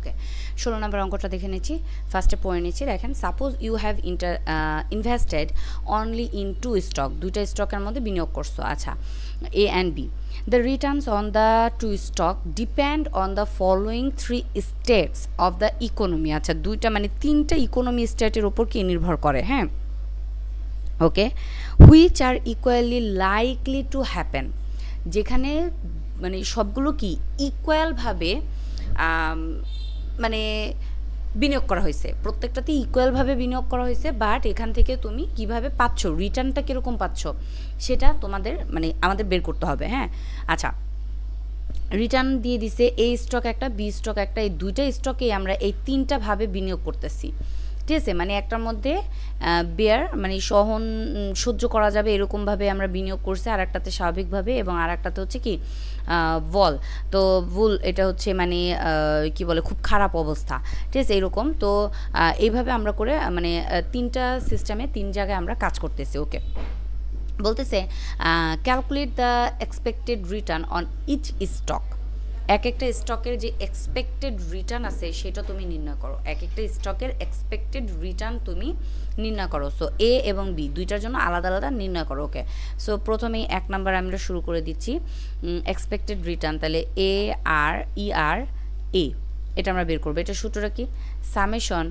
ওকে 16 নম্বর অঙ্কটা দেখে নিচ্ছি ফার্স্টে পড়ে নিচ্ছি দেখেন suppose you have invested only in two stock দুইটা স্টকের মধ্যে বিনিয়োগ করছো আচ্ছা A and B the returns on the two stock depend on the following three states of the economy আচ্ছা দুইটা মানে তিনটা ইকোনমি স্টেটের উপর কি নির্ভর করে হ্যাঁ okay which are equally likely to happen যেখানে মানে সবগুলো কি ইকুয়ালভাবে মানে বিনিয়োগ করা হয়েছে প্রত্যেকটাতে ইকুয়ালভাবে বিনিয়োগ করা হয়েছে বাট এখান থেকে তুমি কিভাবে পাচ্ছ রিটার্নটা কীরকম পাচ্ছ সেটা তোমাদের মানে আমাদের বের করতে হবে হ্যাঁ আচ্ছা রিটার্ন দিয়ে দিছে এ স্টক একটা বি স্টক একটা এই দুইটা স্টকে আমরা এই তিনটা ভাবে বিনিয়োগ করতেছি ঠিক আছে মানে একটার মধ্যে বেয়ার মানে সহ্য করা যাবে এরকমভাবে আমরা বিনিয়োগ করছি আর একটাতে স্বাভাবিকভাবে এবং আর একটাতে হচ্ছে কি ভল তো ভুল এটা হচ্ছে মানে কি বলে খুব খারাপ অবস্থা ঠিক আছে এরকম তো এইভাবে আমরা করে মানে তিনটা সিস্টেমে তিন জায়গায় আমরা কাজ করতেছি ওকে বলতেছে calculate the expected return on each stock এক একটা স্টকের যে এক্সপেক্টেড রিটার্ন আছে সেটা তুমি নির্ণয় করো এক একটা স্টকের এক্সপেক্টেড রিটার্ন তুমি নির্ণয় করো সো এ এবং বি দুইটার জন্য আলাদা আলাদা নির্ণয় করো ওকে সো প্রথমেই এক নাম্বার আমরা শুরু করে দিচ্ছি এক্সপেক্টেড রিটার্ন তাহলে এ আর ই আর এ এটা আমরা বের করবো এটা সূত্রটা কি summation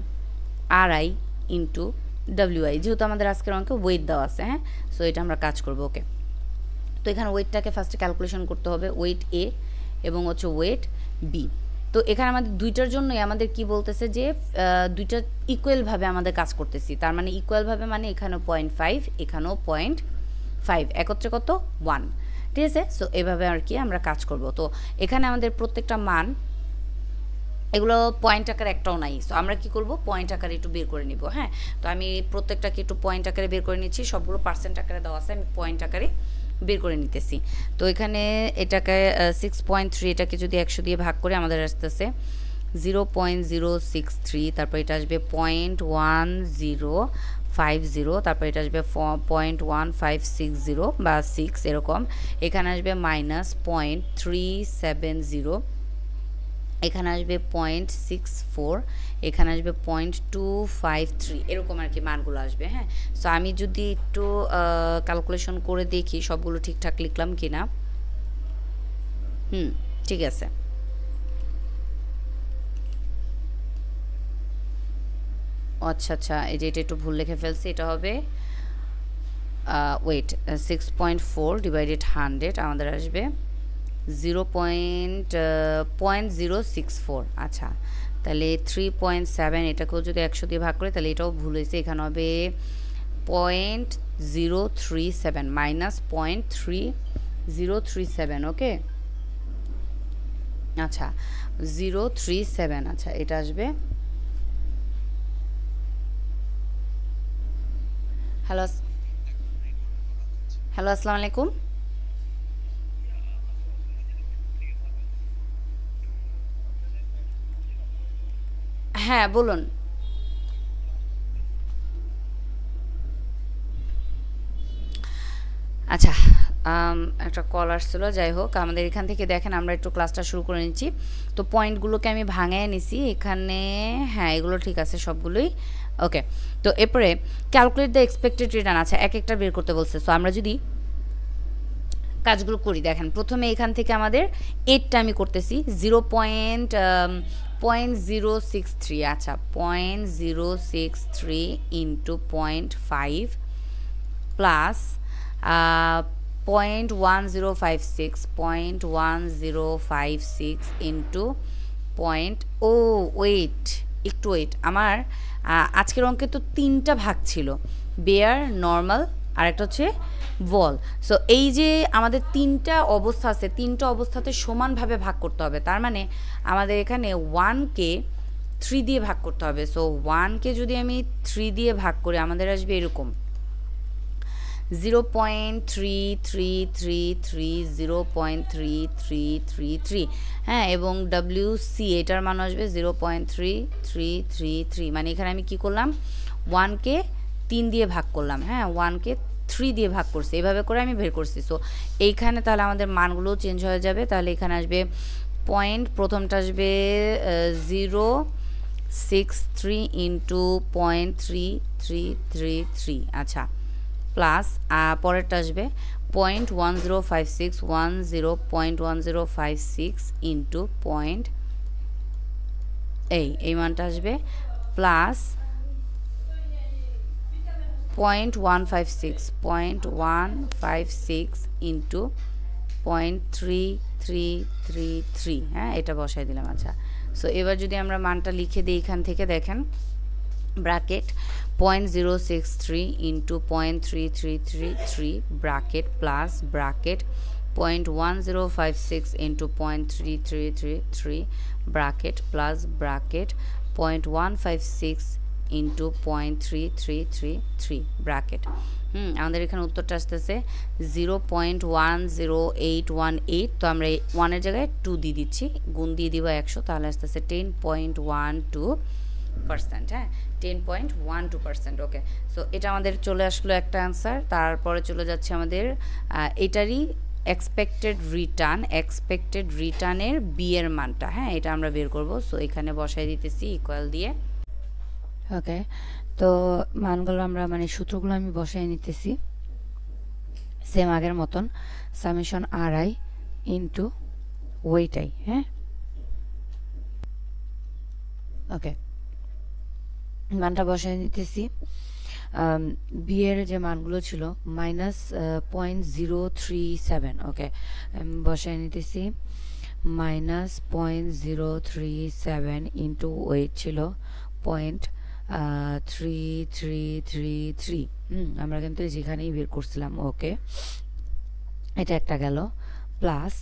R I into W I যেহেতু আমাদের আজকের অঙ্কে ওয়েট দেওয়া আছে হ্যাঁ সো এটা আমরা কাজ করবো ওকে তো এখানে ওয়েটটাকে ফার্স্টে ক্যালকুলেশন করতে হবে ওয়েট এ এবং হচ্ছে ওয়েট বি তো এখানে আমাদের দুইটার জন্যই আমাদের কি বলতেছে যে দুইটা ইকুয়ালভাবে আমাদের কাজ করতেছি তার মানে ইকুয়ালভাবে মানে এখানেও 0.5 এখানেও 0.5 একত্রে কত 1 ঠিক আছে সো এভাবে আর কি আমরা কাজ করব তো এখানে আমাদের প্রত্যেকটা মান এগুলো পয়েন্ট আকারে একটাও নাই সো আমরা কি করব পয়েন্ট আকারে একটু বের করে নিব হ্যাঁ তো আমি প্রত্যেকটাকে একটু পয়েন্ট আকারে বের করে নিচ্ছি সবগুলো পার্সেন্ট আকারে দেওয়া আছে আমি পয়েন্ট আকারে বের করে নিতেছি তো এখানে এটাকে 6.3 এটাকে যদি 100 দিয়ে ভাগ করে আমাদের আসতেছে 0.063 তারপর এটা আসবে 0.1050 তারপর এটা আসবে 0.1560 বা 6 এরকম এখানে আসবে -0.370 এখানে আসবে 0.64 এখানে আসবে 0.253 এরকম আর কি মানগুলো আসবে হ্যাঁ সো আমি যদি একটু ক্যালকুলেশন করে দেখি সবগুলো ঠিকঠাক লিখলাম কিনা ঠিক আছে আচ্ছা আচ্ছা এই যে এটা একটু ভুল লিখে ফেলছি এটা হবে ওয়েট 6.4 ডিভাইডেড 100 আমাদের আসবে 0.064 আচ্ছা তাহলে 3.7 এটাকেও যদি 100 দিয়ে ভাগ করে তাহলে এটাও ভুল হয়েছে এখানে হবে 0.037 মাইনাস 0.3037 ওকে আচ্ছা 037 আচ্ছা এটা আসবে হ্যালো আসসালামু আলাইকুম হ্যাঁ বলুন আচ্ছা একটা কল আসছিল যাই হোক আমাদের এখান থেকে দেখেন আমরা একটু ক্লাসটা শুরু করে নিচ্ছি তো পয়েন্টগুলোকে আমি ভাঙিয়ে নিছি এখানে হ্যাঁ এগুলো ঠিক আছে সবগুলোই ওকে তো এরপরে ক্যালকুলেট দ্য এক্সপেক্টেড রিটার্ন আছে এক একটা বের করতে বলছে সো আমরা যদি কাজগুলো করি দেখেন প্রথমে এখান থেকে আমাদের 8টা আমি করতেছি 0.063 আচ্ছা 0.063 ইন্টু 0.5 প্লাস 0.1056 ইন্টু ওয়েট একটু ওয়েট আমার আজকের অঙ্কে তো 3টা ভাগ ছিল বেয়ার নর্মাল আর একটা হচ্ছে বল সো এই যে আমাদের 3টা অবস্থা আছে 3টা অবস্থাতে সমানভাবে ভাগ করতে হবে তার মানে আমাদের এখানে 1কে 3 দিয়ে ভাগ করতে হবে সো 1কে যদি আমি 3 দিয়ে ভাগ করি আমাদের আসবে এরকম 0.3333 হ্যাঁ এবং WC এটার মান আসবে 0.3333 মানে এখানে আমি কি করলাম 1কে 3 দিয়ে ভাগ করলাম হ্যাঁ 1কে 3 দিয়ে ভাগ করছি এভাবে করে আমি বের করছি সো এইখানে তাহলে আমাদের মানগুলো চেঞ্জ হয়ে যাবে তাহলে এখানে আসবে পয়েন্ট প্রথমটা আসবে 063 ইন্টু 0.3333, আচ্ছা, প্লাস পরেরটা আসবে 0.1056 10.1056 ইন্টু পয়েন্ট, এই মানটা আসবে প্লাস 0.156 ইন্টু 0.3333, হ্যাঁ, এটা বসাই দিলাম। আচ্ছা, সো এবার যদি আমরা মানটা লিখে দিই এখান থেকে, দেখেন bracket 0.063 into 0.3333 bracket plus bracket 0.1056 into 0.3333 bracket plus bracket 0.156 into 0.3333 bracket. আমাদের এখানে উত্তরটা আসতেছে 0.10818। তো আমরা 1-এর জায়গায় 2 দিয়ে দিচ্ছি, গুণ দিয়ে দিব 100, তাহলে আসতেছে 10.12%, হ্যাঁ, 10.12%। ওকে, সো এটা আমাদের চলে আসলো একটা অ্যান্সার। তারপরে চলে যাচ্ছে আমাদের এটারই এক্সপেক্টেড রিটার্নের বি এর মানটা, হ্যাঁ, এটা আমরা বের করব। সো এখানে বসাই দিতেছি ইকুয়াল দিয়ে। ওকে, তো মানগুলো আমরা মানে সূত্রগুলো আমি বসাই নিতেছি সেম আগের মতন, summation R I into wait I, হ্যাঁ, ওকে, মানটা বসাই নিতেছি। বি এর যে মানগুলো ছিল -0.037, ওকে, বসাই নিতেছি -0.037 ইন্টু ওয়েট ছিল 0.3333। আমরা কিন্তু যেখানেই বের করছিলাম। ওকে, এটা একটা গেল, প্লাস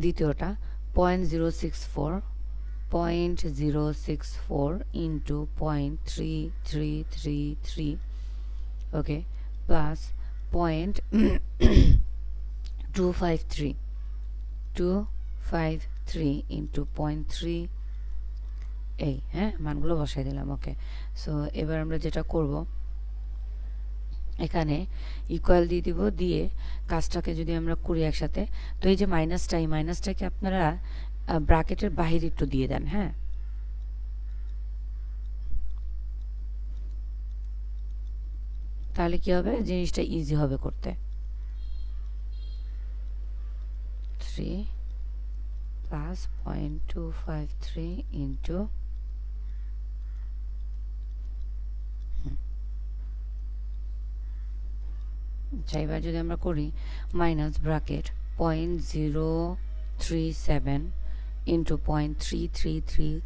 দ্বিতীয়টা 0.064 ইন্টু 0.3333, ওকে, প্লাস 0.253 ইন্টু 0.3, এই, হ্যাঁ, মানগুলো বসাই দিলাম। ওকে, সো এবার আমরা যেটা করব, এখানে ইকুয়াল দিয়ে দিব, দিয়ে কাজটাকে যদি আমরা করি একসাথে, তো এই যে মাইনাসটাকে আপনারা ব্র্যাকেটের বাহিরে একটু দিয়ে দেন, হ্যাঁ, তাহলে কি হবে, জিনিসটা ইজি হবে করতে। 3 প্লাস 0.253 ইন্টু, আচ্ছা, এবার যদি আমরা করি minus bracket 0.037 into 0.333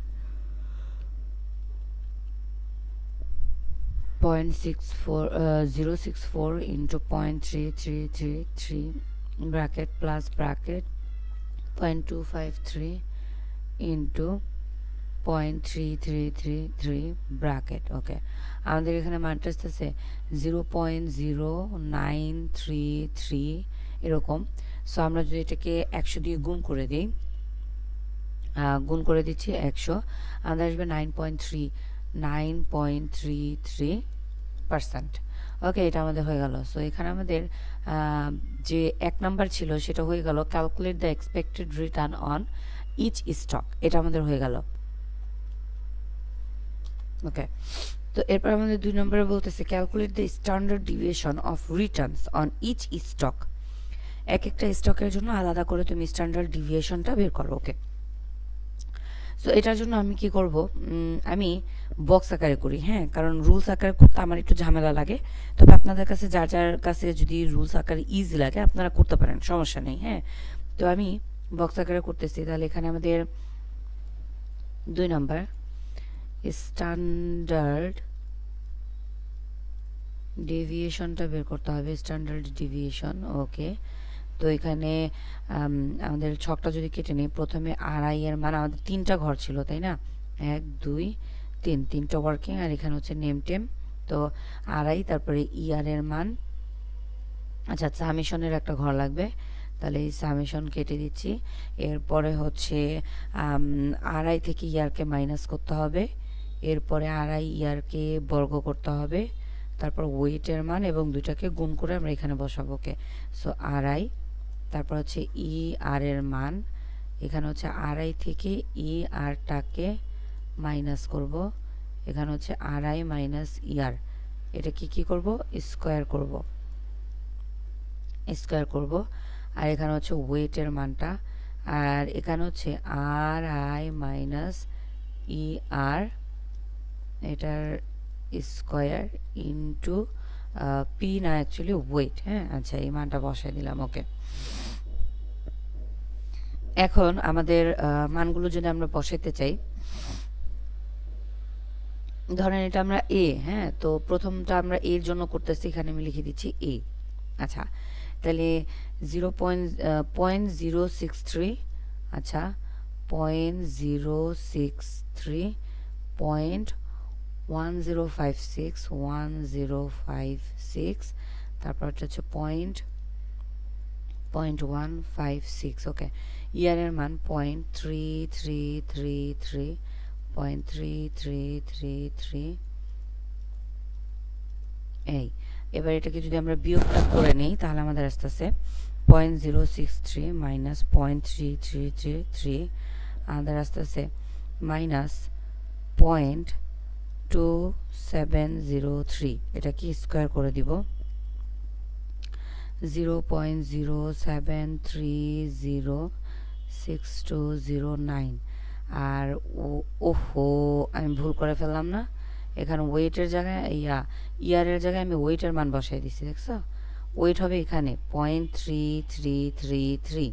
0.64 into 0.3333 bracket plus bracket 0.253 into 0.3333 bracket. Okay, আমাদের এখানে মানটা আসতেছে 0.0933 এরকম। সো আমরা যদি এটাকে 100 দিয়ে গুণ করে দিই, গুণ করে দিচ্ছি 100, আমাদের আসবে 9.33%। ওকে, এটা আমাদের হয়ে গেল। সো এখানে আমাদের যে 1 নাম্বার ছিল সেটা হয়ে গেল calculate the expected return on each stock, এটা আমাদের হয়ে গেল। ওকে, তো এরপর আমাদের 2 নম্বরে বলতেছে calculate the standard deviation of returns on each stock, এক একটা স্টকের জন্য আলাদা করে তুমি স্ট্যান্ডার্ড ডিভিয়েশনটা বের করো। ওকে, সো এটার জন্য আমি কি করব, আমি বক্স আকারে করি, হ্যাঁ, কারণ রুলস আকারে করতে আমার একটু ঝামেলা লাগে। তবে আপনাদের কাছে যার কাছে যদি রুলস আকারে ইজি লাগে আপনারা করতে পারেন, সমস্যা নেই, হ্যাঁ। তো আমি বক্স আকারে করতেছি। তাহলে এখানে আমাদের 2 নাম্বার স্ট্যান্ডার্ড ডেভিয়েশনটা বের করতে হবে, স্ট্যান্ডার্ড ডেভিয়েশন। ওকে, তো এখানে আমাদের ছকটা যদি কেটে নিই, প্রথমে আড়াই এর মান, আমাদের 3টা ঘর ছিল, তাই না, 1 2 3, 3টা ওয়ার্কিং, আর এখানে হচ্ছে নেম টেম। তো আড়াই, তারপরে ইয়ার এর মান, আচ্ছা, সামেশনের একটা ঘর লাগবে, তাহলে এই সামেশন কেটে দিচ্ছি। এরপরে হচ্ছে আড়াই থেকে ইয়ারকে মাইনাস করতে হবে, এরপরে আড়াই ইয়ারকে বর্গ করতে হবে, তারপর ওয়েটের মান এবং দুইটাকে গুণ করে আমরা এখানে বসাবো। ওকে, সো আড়াই, তারপর হচ্ছে ই আর এর মান, এখানে হচ্ছে আরআই থেকে ই আরটাকে মাইনাস করব, এখানে হচ্ছে আরআই মাইনাস ইয়ার, এটা কি করব, স্কোয়ার করব, আর এখানে হচ্ছে ওয়েটের মানটা, আর এখানে হচ্ছে আর আই মাইনাস ই আর এটার স্কোয়ার ইন্টু পি না অ্যাকচুয়ালি ওয়েট। হ্যাঁ, আচ্ছা, এই মানটা বসাই দিলাম। ওকে, এখন আমাদের মানগুলো যদি আমরা বসাইতে চাই, ধরেন এটা আমরা এ, হ্যাঁ, তো প্রথমটা আমরা এর জন্য করতেছি, এখানে আমি লিখে দিচ্ছি এ। আচ্ছা, তাহলে 0.063, আচ্ছা 0.063 1056 তারপর হচ্ছে 0.156। ওকে, ইয়ারের মান 0.3333 এই। এবার এটাকে যদি আমরা বিয়োগটা করে নিই, তাহলে আমাদের আসতেছে 0.063 মাইনাস 0.3333, আমাদের আসতেছে মাইনাস 0.2703। এটা কি স্কোয়ার করে দিব, 0.073062009। আর ওহো, আমি ভুল করে ফেললাম না, এখানে ওয়েটের জায়গায় ইয়ারের জায়গায় আমি ওয়েটের মান বসাই দিচ্ছি, দেখছো? ওয়েট হবে এখানে 0.3333।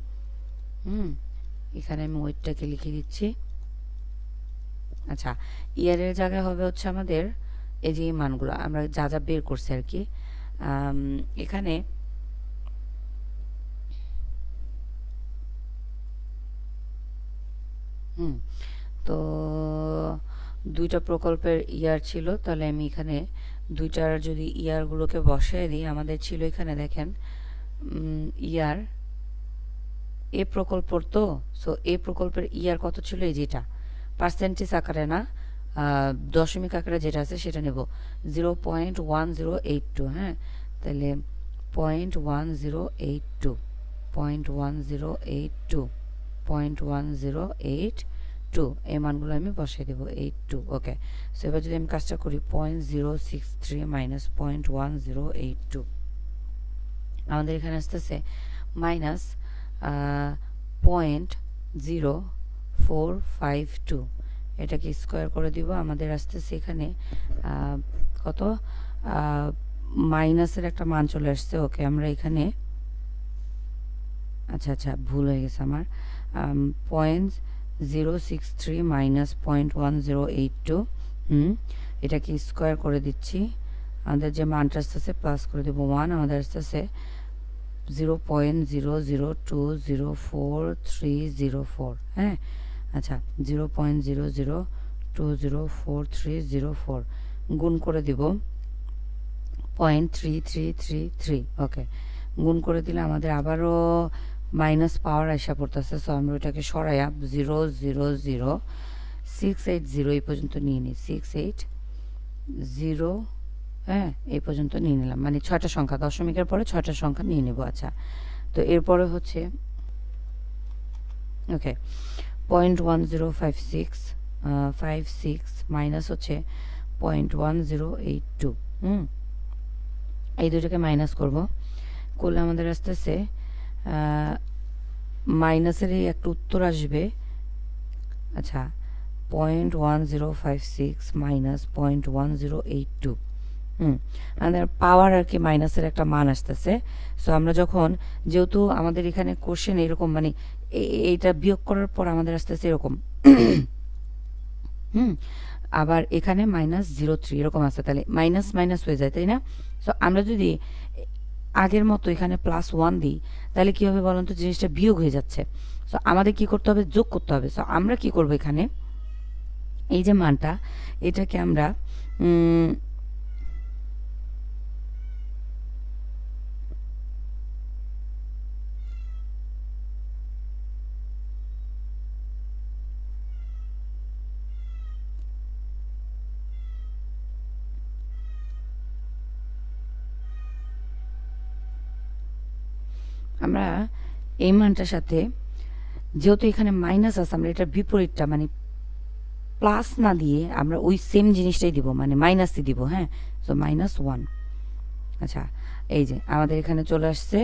এখানে আমি ওয়েটটাকে লিখে দিচ্ছি। আচ্ছা, ইয়ারের জায়গায় হবে হচ্ছে আমাদের এই যে মানগুলো আমরা যা যা বের করছি আর কি, এখানে তো দুইটা প্রকল্পের ইয়ার ছিল, তাহলে আমি এখানে দুইটার যদি ইয়ারগুলোকে বসায় দিই, আমাদের ছিল এখানে দেখেন ইয়ার এ প্রকল্পর, তো সো এ প্রকল্পের ইয়ার কত ছিল, এই যেটা পার্সেন্টেজ আকারে না দশমিক আকারে যেটা আছে সেটা নেব, 0.1082। হ্যাঁ, তাহলে 0.1082 এই মানগুলো আমি বসাই দেবো, 82। ওকে, সো এবার যদি আমি কাজটা করি 0.063 মাইনাস 0.1082, আমাদের এখানে আসতেছে মাইনাস 0.0452। এটাকে স্কোয়ার করে দিব, আমাদের আসতেছে এখানে কত, মাইনাসের একটা মান চলে আসছে। ওকে, আমরা এখানে আচ্ছা ভুল হয়ে গেছে আমার, 0.063 মাইনাস 0.1082, এটাকে স্কোয়ার করে দিচ্ছি, আমাদের যে মানটা আসতেছে প্লাস করে দেবো 1, আমাদের আসতেছে 0.00204,304। হ্যাঁ, আচ্ছা 0.00204,304 গুণ করে দিব 0.3333। ওকে, গুণ করে দিলে আমাদের আবারও মাইনাস পাওয়ার আসা পড়তেছে, সো আমরা ওটাকে সরাইয়া 0.00680 এই পর্যন্ত নিয়ে নিই, 680, হ্যাঁ, এই পর্যন্ত নিয়ে নিলাম, মানে 6টা সংখ্যা, দশমিকের পরে 6টা সংখ্যা নিয়ে নেব। আচ্ছা, তো এরপরে হচ্ছে ওকে 0.1056 মাইনাস হচ্ছে 0.1082, এই দুটোকে মাইনাস করলে আমাদের আসতেছে মাইনাসের এই একটা উত্তর আসবে। আচ্ছা, 0.1056 মাইনাস 0.1082, আমাদের পাওয়ার আর কি মাইনাসের একটা মান আসতেছে। সো আমরা যখন, যেহেতু আমাদের এখানে কোশ্চেন এরকম, মানে এইটা বিয়োগ করার পর আমাদের আসতেছে এরকম, আবার এখানে -03 এরকম আছে, তাহলে মাইনাস মাইনাস হয়ে যায়, তাই না? সো আমরা যদি আগের মতো এখানে +1 দিই, তাহলে কি হবে বলুন তো, জিনিসটা বিয়োগ হয়ে যাচ্ছে। সো আমাদের কি করতে হবে, যোগ করতে হবে। সো আমরা কি করব, এখানে এই যে মানটা, এটাকে আমরা এই মানটার সাথে যেহেতু এখানে মাইনাস আছে আমরা এটার বিপরীতটা মানে প্লাস না দিয়ে আমরা ওই সেম জিনিসটাই দিব, মানে মাইনাসই দিব। হ্যাঁ, সো -1। আচ্ছা, এই যে আমাদের এখানে চলে আসছে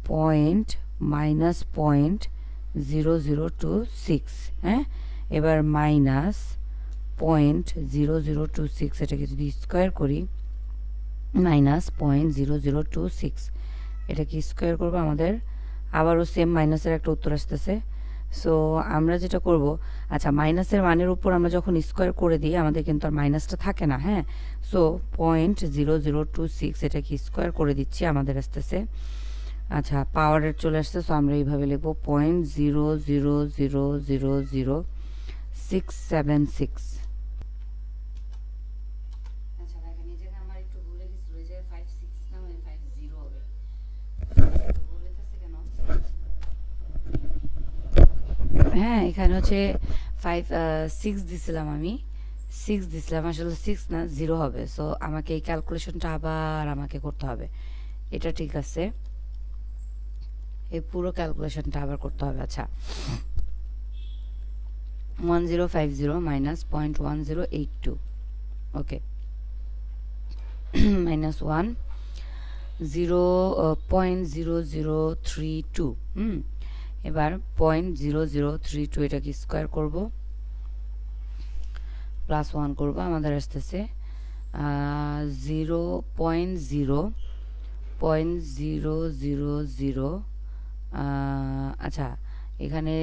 -0.0026। হ্যাঁ, এবার -0.0026 এটাকে যদি স্কোয়ার করি, -0.0026 এটাকে স্কোয়ার করবো, আমাদের আবারও সেম মাইনাসের একটা উত্তর আসতেছে। সো আমরা যেটা করব, আচ্ছা মাইনাসের মানের উপর আমরা যখন স্কোয়ার করে দিই আমাদের কিন্তু আর মাইনাসটা থাকে না। হ্যাঁ, সো 0.0026 এটাকে স্কোয়ার করে দিচ্ছি, আমাদের আসতেছে আচ্ছা পাওয়ারের চলে আসছে। সো আমরা এইভাবে লিখবো 0.00000676। হ্যাঁ, এখানে হচ্ছে 6 দিছিলাম, আমি 6 দিছিলাম, আসলে 6 না 0 হবে। সো আমাকে এই ক্যালকুলেশনটা আবার আমাকে করতে হবে। এটা ঠিক আছে, এই পুরো ক্যালকুলেশনটা আবার করতে হবে। আচ্ছা, 1050 মাইনাস 0.1082, ওকে, -1 0.0032। এবার 0.0032 এটাকে স্কোয়ার করব, +1 করব, আমাদের আসতেছে 0.000। আচ্ছা, এখানে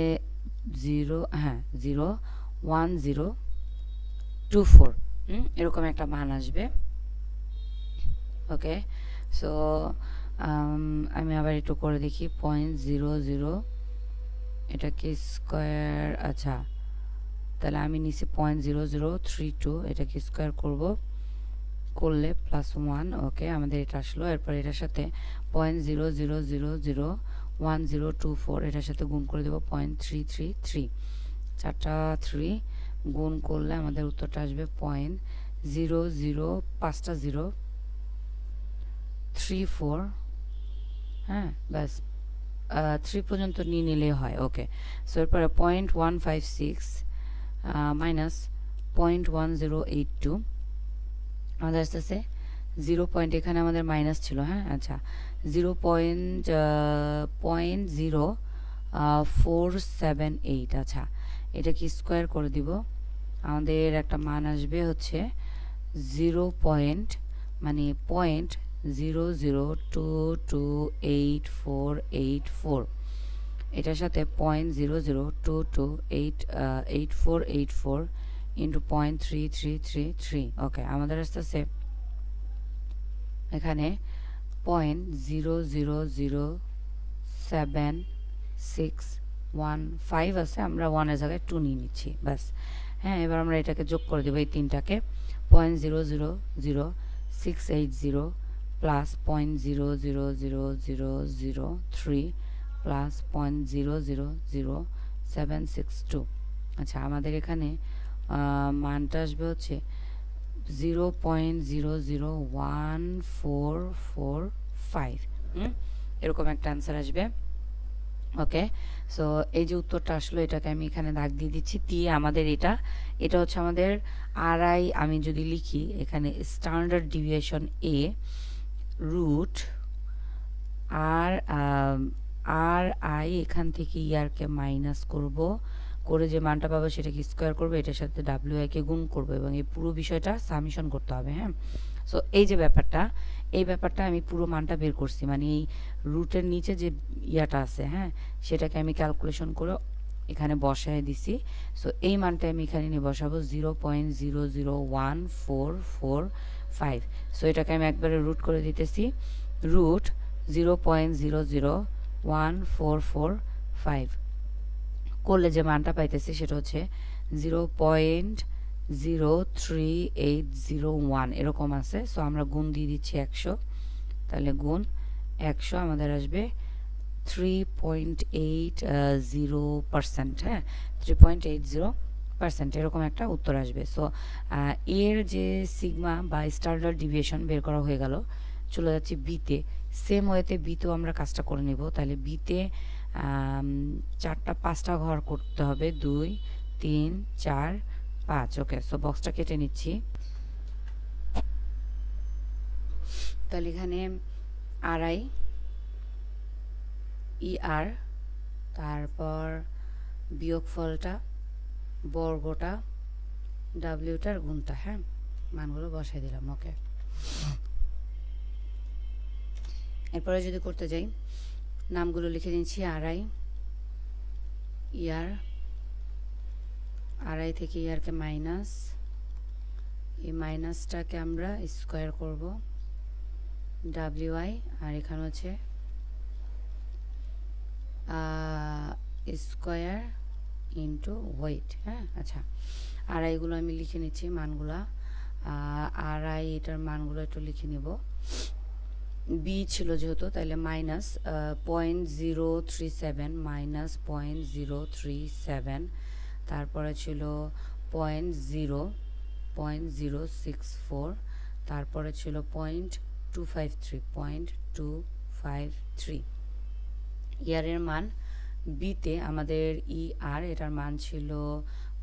0.1024 এরকম একটা মান আসবে। ওকে, সো আমি আবার একটু করে দেখি 0.00 এটাকে স্কোয়ার। আচ্ছা, তাহলে আমি নিচে 0.0032 এটাকে স্কোয়ার করব, করলে +1। ওকে, আমাদের এটা আসলো। এরপর এটার সাথে 0.0001024 এটার সাথে গুণ করে দেবো 0.333। 4টা 3 গুণ করলে আমাদের উত্তরটা আসবে 0.00, 5টা 034। হ্যাঁ, ব্যাস 3 পর্যন্ত নিয়ে নিলে হয়। ওকে, সো এরপরে 0.156 মাইনাস 0.1082 আমাদের আসতেছে 0 পয়েন্ট, এখানে আমাদের মাইনাস ছিল। হ্যাঁ, আচ্ছা 0.478। আচ্ছা, এটা কি স্কোয়ার করে দিব, আমাদের একটা মান আসবে হচ্ছে 0 পয়েন্ট মানে 0.00228484। এটার সাথে 0.00228484 ইন্টু 0.3333। ওকে, আমাদের আসতেছে এখানে 0.000765 আছে, আমরা 1-এর জায়গায় 2 নিয়ে নিচ্ছি, ব্যাস। হ্যাঁ, এবার আমরা এটাকে যোগ করে দেবো, এই তিনটাকে 0.000680 প্লাস 0.000003 প্লাস 0.000762। আচ্ছা, আমাদের এখানে মানটা আসবে হচ্ছে 0.001445। এরকম একটা অ্যান্সার আসবে। ওকে, সো এই যে উত্তরটা আসলো এটাকে আমি এখানে দাগ দিয়ে দিচ্ছি, দিয়ে আমাদের এটা হচ্ছে আমাদের আরআই। আমি যদি লিখি এখানে স্ট্যান্ডার্ড ডিভিয়েশন এ রুট আর আই, এখান থেকে ইয়ারকে মাইনাস করব, করে যে মানটা পাবো সেটাকে স্কোয়ার করবো, এটার সাথে WI কে গুণ করবো এবং এই পুরো বিষয়টা সামিশন করতে হবে। হ্যাঁ, সো এই যে এই ব্যাপারটা আমি পুরো মানটা বের করছি, মানে এই রুটের নিচে যে ইয়াটা আছে, হ্যাঁ, সেটাকে আমি ক্যালকুলেশন করে এখানে বসায় দিছি। সো এই মানটা আমি এখানে নিয়ে বসাবো 0.001445। সো এটাকে আমি একবারে রুট করে দিতেছি, রুট 0.001445 করলে যে মানটা পাইতেছি সেটা হচ্ছে 0.03801 এরকম আছে। সো আমরা গুণ দিয়ে দিচ্ছি 100, তাহলে গুণ 100 আমাদের আসবে 3.80%। হ্যাঁ, 3.80% এরকম একটা উত্তর আসবে। সো এর যে সিগমা বা স্ট্যান্ডার্ড ডিভিয়েশন বের করা হয়ে গেল। চলে যাচ্ছি বিতে। সেম ওয়েতে বিতেও আমরা কাজটা করে নেব। তাহলে বিতে 4টা 5টা ঘর করতে হবে, 2 3 4 5। ওকে, সো বক্সটা কেটে নিচ্ছি। তাহলে এখানে আড়াই ER, তারপর বিয়োগফলটা, বর্গটা, ডাব্লিউটার গুণটা, হ্যাঁ মানগুলো বসাই দিলাম। ওকে, এরপরে যদি করতে যাই নামগুলো লিখে দিচ্ছি। আড়াই ER, আড়াই থেকে ERকে মাইনাস, এই মাইনাসটাকে আমরা স্কোয়ার করব WI, আর এখানে হচ্ছে স্কোয়ার ইন্টু ওয়েট। হ্যাঁ আচ্ছা, আড়াইগুলো আমি লিখে নিচ্ছি মানগুলা। আড়াই এটার মানগুলো একটু লিখে নিব। বি ছিল যেহেতু, তাহলে মাইনাস 0.037, মাইনাস 0.037, তারপরে ছিল 0.064, তারপরে ছিল 0.253, ইয়ারের মান বিতে আমাদের ER এটার মান ছিল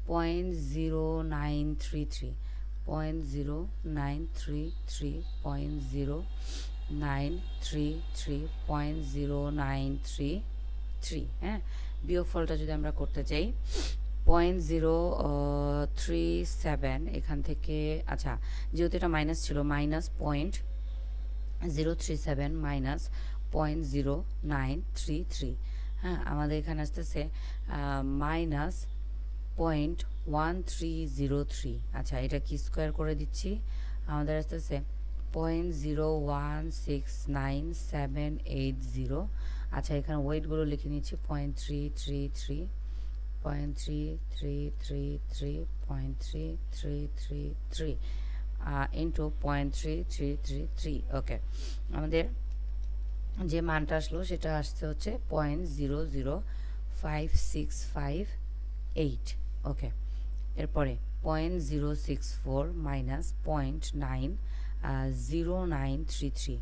0.0933, 0.0933, হ্যাঁ। বিয়োগফলটা যদি আমরা করতে চাই 0.037 এখান থেকে, আচ্ছা যেহেতু এটা মাইনাস ছিল, মাইনাস 0.037 মাইনাস 0.0933, হ্যাঁ আমাদের এখানে আসতেছে মাইনাস 0.1303। আচ্ছা এটা কি স্কোয়ার করে দিচ্ছি, আমাদের আসতেছে 0.01698780। আচ্ছা এখানে ওয়েটগুলো লিখে নিচ্ছি 0.333, 0.333, ইন্টু 0.3333। ওকে, আমাদের যে মানটা আসলো সেটা আসছে হচ্ছে 0.00565 ওকে, এরপরে 0.064 মাইনাস 0.0933,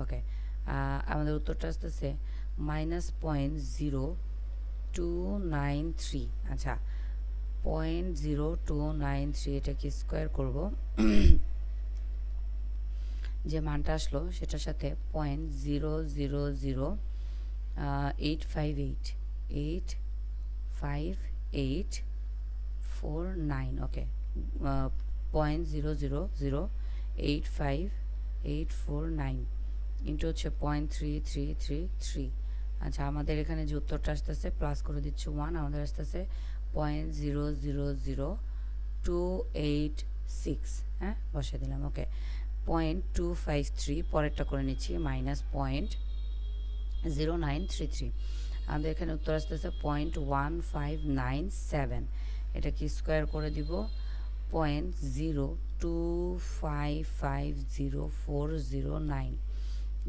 ওকে, আমাদের উত্তরটা আসতেছে মাইনাস 0.0293। আচ্ছা 0.0293 এটাকে স্কোয়ার করব, যে মানটা আসলো সেটার সাথে 0.00085849, ওকে, 0.00085849 ইন্টু হচ্ছে 0.3333। আচ্ছা আমাদের এখানে যে উত্তরটা আসতেছে প্লাস করে দিচ্ছি 1, আমাদের আসতেছে 0.000286, হ্যাঁ বসে দিলাম। ওকে, 0.253 পরেরটা করে নিচ্ছি, মাইনাস 0.0933, আমাদের এখানে উত্তর আসতেছে 0.1597, এটা কি স্কোয়ার করে দিব 0.025500409,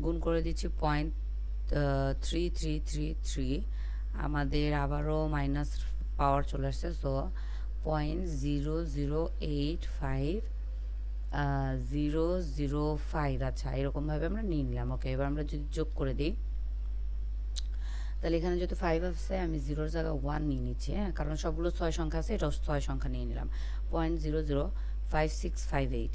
গুণ করে দিচ্ছি 0.3333, আমাদের আবারও মাইনাস পাওয়ার চলে আসছে, সো 0.0085005। আচ্ছা এরকমভাবে আমরা নিয়ে নিলাম। ওকে, এবার আমরা যদি যোগ করে দিই তাহলে এখানে যেহেতু 5 আসছে আমি 0-র জায়গায় 1 নিয়ে নিচ্ছি, হ্যাঁ কারণ সবগুলো 6 সংখ্যা আছে, এটাও 6 সংখ্যা নিয়ে নিলাম। 0.05658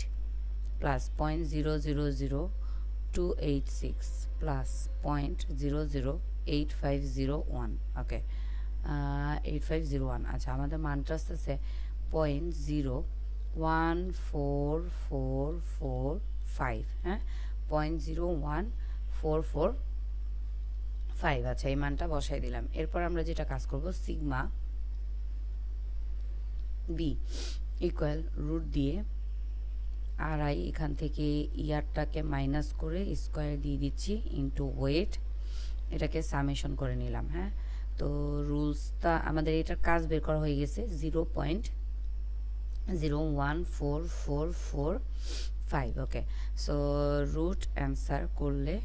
প্লাস 0.000286 প্লাস 0.008501, ওকে 8501। আচ্ছা আমাদের মানটা আসতেছে 0.01445, হ্যাঁ 0.01445। আচ্ছা এই মানটা বসাই দিলাম। এরপর আমরা যেটা কাজ করব, সিগমা বি ইকুয়াল রুট দিয়ে আড়াই, এখান থেকে ইয়ারটাকে মাইনাস করে স্কোয়ার দিয়ে দিচ্ছি ইন্টু ওয়েট, এটাকে সামেশন করে নিলাম। হ্যাঁ তো রুলসটা আমাদের এটার কাজ বের করা হয়ে গেছে 0.0144445। ওকে, সো রুট অ্যান্সার করলে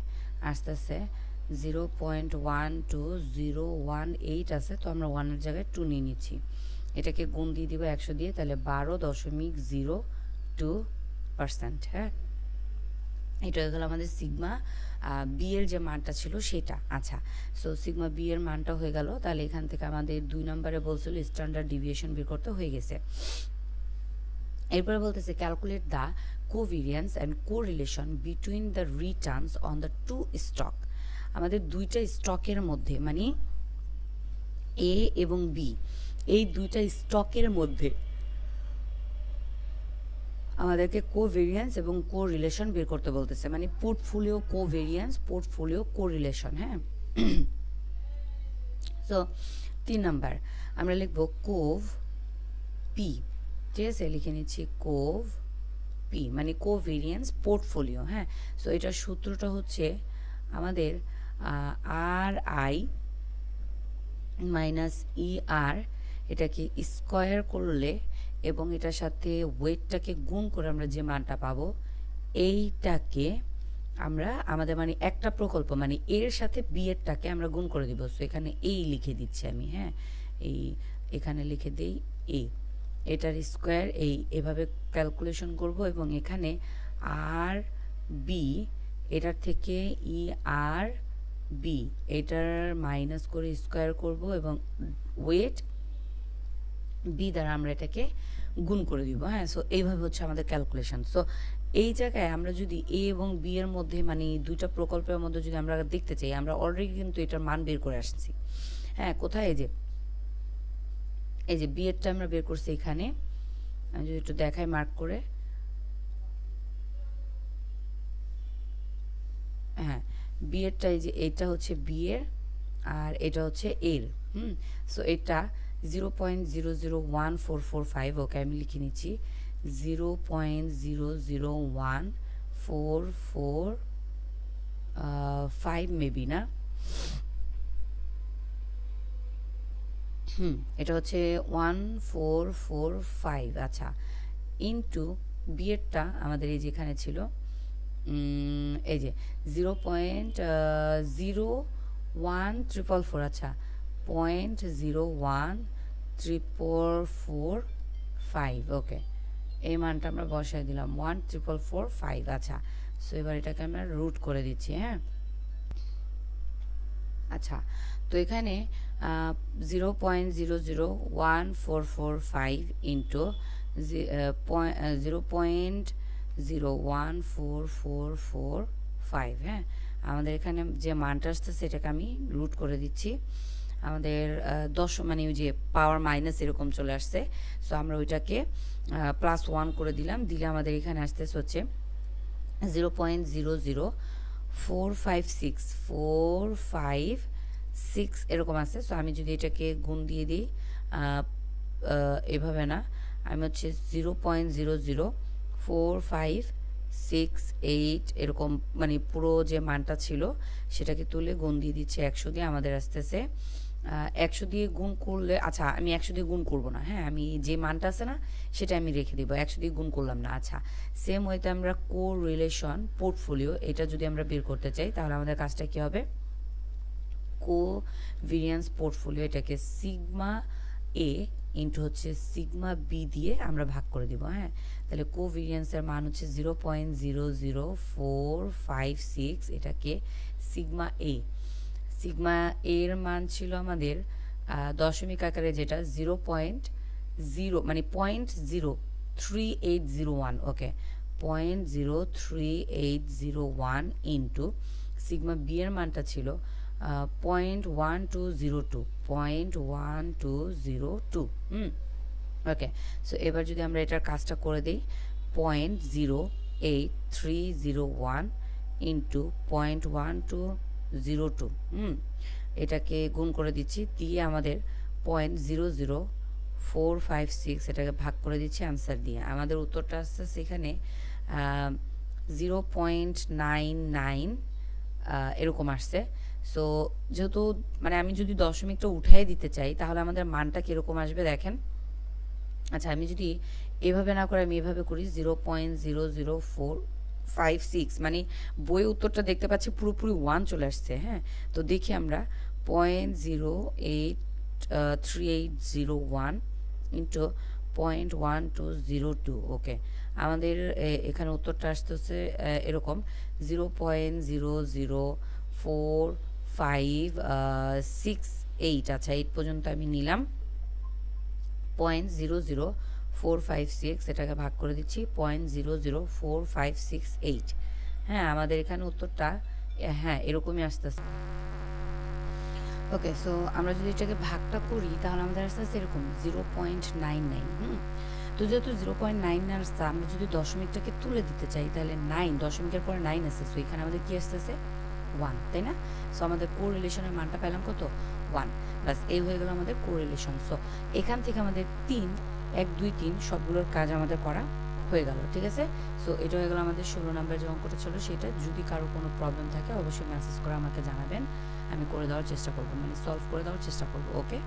আসতেছে 0.12018 আছে, তো আমরা 1-এর জায়গায় 2 নিয়ে নিচ্ছি, এটাকে গুণ দিয়ে দিব 100 দিয়ে, তাহলে 12.02%। হ্যাঁ এটা হয়ে গেল আমাদের সিগমা বি এর যে মানটা ছিল সেটা। আচ্ছা, সো সিগমা বি এর মানটা হয়ে গেল। তাহলে এখান থেকে আমাদের 2 নম্বরে বলছিল স্ট্যান্ডার্ড ডিভিয়েশন বের করতে হয়ে গেছে। এরপরে বলতেছে calculate the covariance and correlation between the returns on the two stock. আমাদের দুইটা স্টকের মধ্যে মানে এ এবং বি, এই দুইটা স্টকের মধ্যে আমাদেরকে কোভেরিয়েন্স এবং কোরিলেশন বের করতে বলতেছে, মানে পোর্টফোলিও কোভেরিয়েন্স, পোর্টফোলিও কোরিলেশন। হ্যাঁ, সো 3 নাম্বার আমরা লিখব কোভ পি। ঠিক আছে, লিখে নিচ্ছি কোভ পি মানে কোভেরিয়েন্স পোর্টফোলিও। হ্যাঁ, সো এটার সূত্রটা হচ্ছে আমাদের আর আই মাইনাস ই আর, এটাকে স্কোয়ার করলে এবং এটার সাথে ওয়েটটাকে গুণ করে আমরা যে মানটা পাবো, এইটাকে আমরা আমাদের মানে একটা প্রকল্প মানে এর সাথে বি এরটাকে আমরা গুণ করে দিব। সো এখানে এই লিখে দিচ্ছি আমি। হ্যাঁ, এই এখানে লিখে দেই এ, এটার স্কোয়ার এই এভাবে ক্যালকুলেশন করব এবং এখানে আর বি এটার থেকে ই আর বি এটার মাইনাস করে স্কোয়ার করব এবং ওয়েট বি দ্বারা আমরা এটাকে গুণ করে দিব। হ্যাঁ, সো এইভাবে হচ্ছে আমাদের ক্যালকুলেশন। সো এই জায়গায় আমরা যদি এ এবং বি এর মধ্যে মানে দুইটা প্রকল্পের মধ্যে যদি আমরা দেখতে চাই, আমরা অলরেডি কিন্তু এটার মান বের করে আসছি। হ্যাঁ, কোথায় এই যে বি এরটা আমরা বের করছি এখানে, আমি যদি একটু দেখাই মার্ক করে। হ্যাঁ, বি এরটা এই যে এটা হচ্ছে বি এর আর এটা হচ্ছে এর। সো এটা 0.001445। ওকে, আমি লিখে নিচ্ছি 0.001445 মেবি না। এটা হচ্ছে 1445। আচ্ছা, ইন্টু বি এরটা আমাদের এই যেখানে ছিল এই যে 0.01444। আচ্ছা, 0.01445। ওকে, এই মানটা আমরা বসায় দিলাম 14445। আচ্ছা, সো এবার এটাকে আমরা রুট করে দিচ্ছি। হ্যাঁ, আচ্ছা, তো এখানে 0.00145 ইন্টু 0.01445। হ্যাঁ, আমাদের এখানে যে মানটা আসছে সেটাকে আমি রুট করে দিচ্ছি। আমাদের 10 মানে ওই যে পাওয়ার মাইনাস এরকম চলে আসছে। সো আমরা ওইটাকে +1 করে দিলাম, দিলে আমাদের এখানে আসতেছে হচ্ছে 0.00456 এরকম আছে। সো আমি যদি এটাকে গুণ দিয়ে দিই, এভাবে না, আমি হচ্ছে 0.00456 এরকম মানে পুরো যে মানটা ছিল সেটাকে তুলে গুণ দিয়ে দিচ্ছে 100 দিয়ে। আমাদের আসতেছে 100 দিয়ে গুণ করলে, আচ্ছা আমি 100 দিয়ে গুণ করব না। হ্যাঁ, আমি যে মানটা আছে না সেটা আমি রেখে দিব, 100 দিয়ে গুণ করলাম না। আচ্ছা, সেম ওয়েতে আমরা কোরিলেশন পোর্টফোলিও এটা যদি আমরা বের করতে চাই তাহলে আমাদের কাজটা কি হবে, কোভেরিয়েন্স পোর্টফোলিও এটাকে সিগমা এ ইন্টু হচ্ছে সিগমা বি দিয়ে আমরা ভাগ করে দিব। হ্যাঁ, তাহলে কোভেরিয়েন্সের মান হচ্ছে 0.00456, এটাকে সিগমা এ, সিগমা এর মান ছিল আমাদের দশমিক আকারে যেটা 0.0 মানে 0.03801। ওকে, 0.03801 ইন্টু সিগমা বি এর মানটা ছিল 0.1202। ওকে, সো এবার যদি আমরা এটার কাজটা করে দিই, 0.08301 ইন্টু 0.1202, এটাকে গুণ করে দিচ্ছি, দিয়ে আমাদের 0.00456 এটাকে ভাগ করে দিচ্ছি আনসার দিয়ে। আমাদের উত্তরটা আসছে সেখানে 0.99 এরকম আসছে। সো যেহেতু মানে আমি যদি দশমিকটা উঠাই দিতে চাই তাহলে আমাদের মানটা কীরকম আসবে দেখেন। আচ্ছা, আমি যদি এভাবে না করে আমি এভাবে করি 0.00456 মানে বই উত্তরটা দেখতে পাচ্ছি পুরোপুরি 1 চলে আসছে। হ্যাঁ, তো দেখি আমরা 0.08301 ইন্টু 0.1202। ওকে, আমাদের এখানে উত্তরটা আসতেছে এরকম 0.00456 আচ্ছা 8 পর্যন্ত আমি নিলাম। 0.00456 এটাকে ভাগ করে দিচ্ছি 0.00456 হ্যাঁ, আমাদের এখানে উত্তরটা হ্যাঁ এরকমই আসতেছে। ওকে, সো আমরা যদি এটাকে ভাগটা করি তাহলে আমাদের আসতেছে এরকম 0.99। তো যেহেতু 0.9 আসছে, আমরা যদি দশমিকটাকে তুলে দিতে চাই তাহলে 9, দশমিকের পরে 9 আসছে, সো এখানে আমাদের কি আসতেছে 1, তাই না? সো আমাদের কোরিলেশনের মানটা পেলাম কত 1, বাস এই হয়ে গেল আমাদের কোরিলেশন। সো এখান থেকে আমাদের 1 2 3 সবগুলোর কাজ আমাদের করা হয়ে গেল, ঠিক আছে? সো এটা হয়ে গেল আমাদের 16 নম্বরের যে অঙ্কটা ছিল সেটা। যদি কারো কোনো প্রবলেম থাকে অবশ্যই মেসেজ করে আমাকে জানাবেন, আমি করে দেওয়ার চেষ্টা করবো, মানে সলভ করে দেওয়ার চেষ্টা করবো। ওকে।